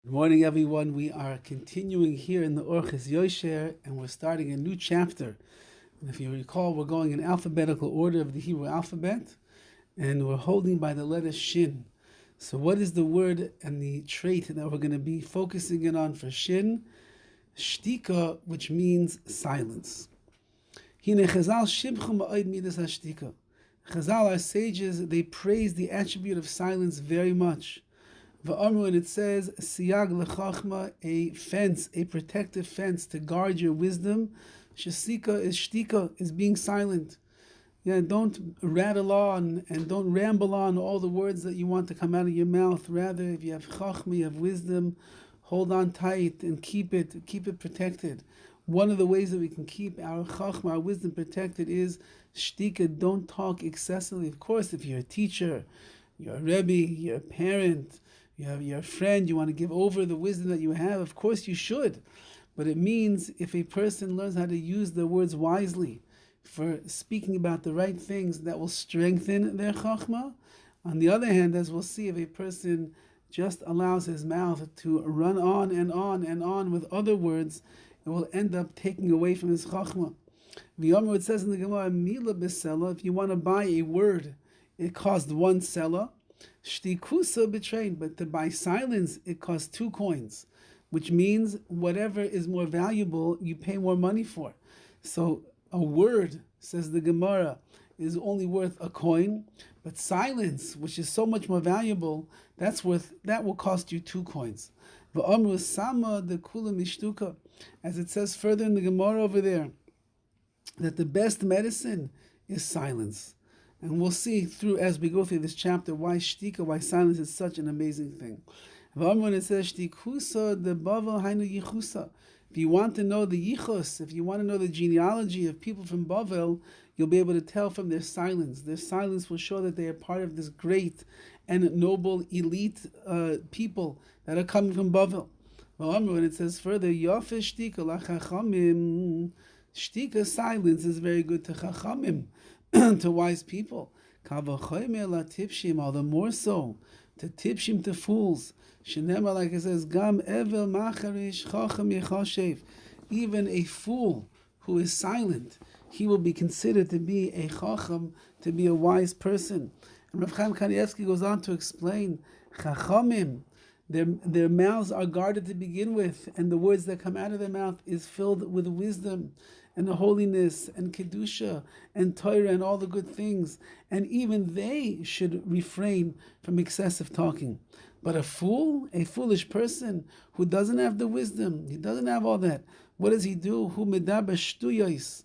Good morning, everyone. We are continuing here in the Orchis Yosher, and we're starting a new chapter. And if you recall, we're going in alphabetical order of the Hebrew alphabet, and we're holding by the letter Shin. So what is the word and the trait that we're going to be focusing in on for Shin? Shtika, which means silence. Hine Chazal shibchu ma'od midas hashtika. Chazal, our sages, they praise the attribute of silence very much. And it says, Siyag lechachma, a fence, a protective fence to guard your wisdom. Shasika is shtika, is being silent. Yeah, don't rattle on and don't ramble on all the words that you want to come out of your mouth. Rather, if you have chachma, you have wisdom, hold on tight and keep it protected. One of the ways that we can keep our chachma, our wisdom protected is shtika, don't talk excessively. Of course, if you're a teacher, you're a rebbe, you're a parent, you're a friend, you want to give over the wisdom that you have, of course you should. But it means if a person learns how to use the words wisely for speaking about the right things, that will strengthen their chachma. On the other hand, as we'll see, if a person just allows his mouth to run on and on and on with other words, it will end up taking away from his chachma. It says in the Gemara, Mila besela, if you want to buy a word, it costs 1 selah. Shtikusa betrayed, but to buy silence, it costs 2 coins, which means whatever is more valuable, you pay more money for. So a word, says the Gemara, is only worth a coin, but silence, which is so much more valuable, that will cost you 2 coins. V'amru sama de kula mishtuka, as it says further in the Gemara over there, that the best medicine is silence. And we'll see through as we go through this chapter why shtika, why silence is such an amazing thing. When it says shtikusa de bavel hainu yichusa, if you want to know the yichus, if you want to know the genealogy of people from Bavel, you'll be able to tell from their silence. Their silence will show that they are part of this great and noble elite people that are coming from Bavel. When it says further, yafe shtika lachachamim, shtika, silence, is very good to chachamim, to wise people. All the more so to tipshim, to fools. Shenema, like it says, Gam evel macharish chacham yechoshev. Even a fool who is silent, he will be considered to be a chacham, to be a wise person. And Rav Chaim Kanievsky goes on to explain, chachamim, their mouths are guarded to begin with, and the words that come out of their mouth is filled with wisdom and holiness and kedusha and Torah and all the good things, and even they should refrain from excessive talking. But a fool, a foolish person who doesn't have the wisdom, he doesn't have all that, what does he do? Hu medaber shtuyos,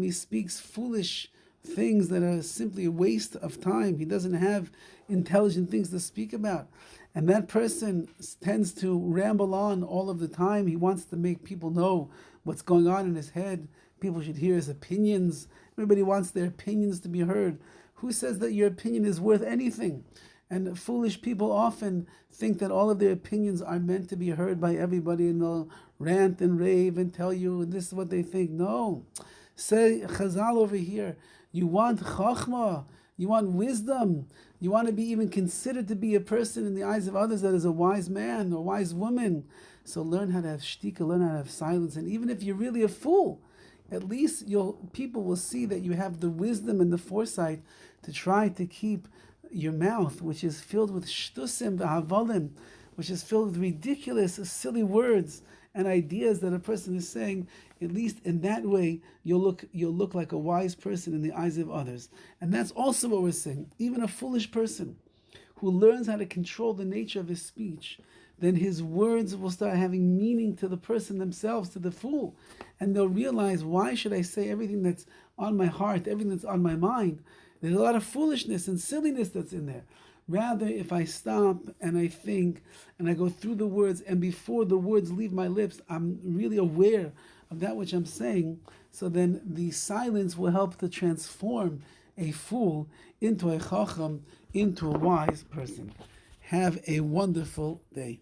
he speaks foolish things that are simply a waste of time. He doesn't have intelligent things to speak about. And that person tends to ramble on all of the time. He wants to make people know what's going on in his head. People should hear his opinions. Everybody wants their opinions to be heard. Who says that your opinion is worth anything? And foolish people often think that all of their opinions are meant to be heard by everybody, and they'll rant and rave and tell you this is what they think. No. Say Chazal over here, you want chachma, you want wisdom, you want to be even considered to be a person in the eyes of others that is a wise man or wise woman. So learn how to have shtika, learn how to have silence. And even if you're really a fool, at least people will see that you have the wisdom and the foresight to try to keep your mouth, which is filled with shtusim v'havalim, which is filled with ridiculous, silly words and ideas that a person is saying. At least in that way, you'll look like a wise person in the eyes of others. And that's also what we're saying. Even a foolish person who learns how to control the nature of his speech, then his words will start having meaning to the person themselves, to the fool. And they'll realize, why should I say everything that's on my heart, everything that's on my mind? There's a lot of foolishness and silliness that's in there. Rather, if I stop and I think and I go through the words, and before the words leave my lips, I'm really aware of that which I'm saying, so then the silence will help to transform a fool into a chacham, into a wise person. Have a wonderful day.